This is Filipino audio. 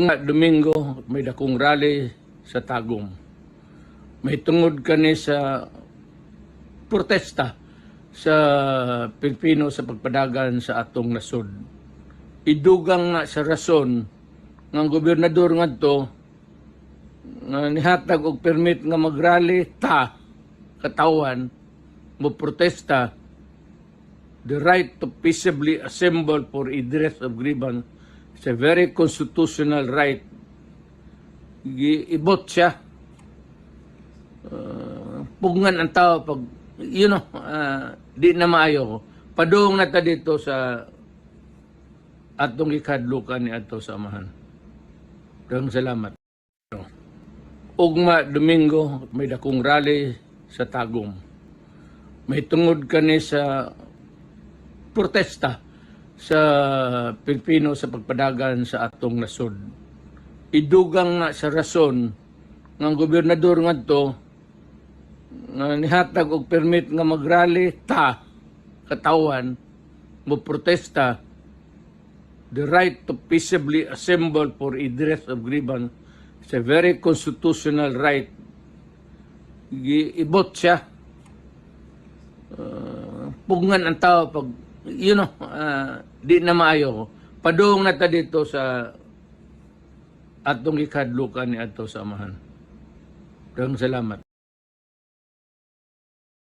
Nga Domingo, may dakong rally sa Tagum. May tungod kani sa protesta sa Pilipino sa pagpadagan sa atong nasod. Idugang nga sa rason ng gobernador ngadto nga nihatag og permit nga magrally ta katawan mo protesta the right to peaceably assemble for redress of grievance is a very constitutional right. Ibot siya. Pugngan ang tao pag, di na maayo. Padung na ta dito sa atong ikadlukan ni ato sa amahan. Daghang salamat. Ugma Domingo, may dakong rally sa Tagum. May tungod kani sa protesta sa Pilipino sa pagpadagan sa atong nasod. Idugang nga sa rason ng gobernador ngadto nga nihatag og permit nga magrally ta katawan mo protesta the right to peaceably assemble for redress of grievance is a very constitutional right. Ibot siya. Pugngan ang tao pag di na maayo. Padung na ta dito sa atong ikadlukan ni ato sa amahan. Daghang salamat.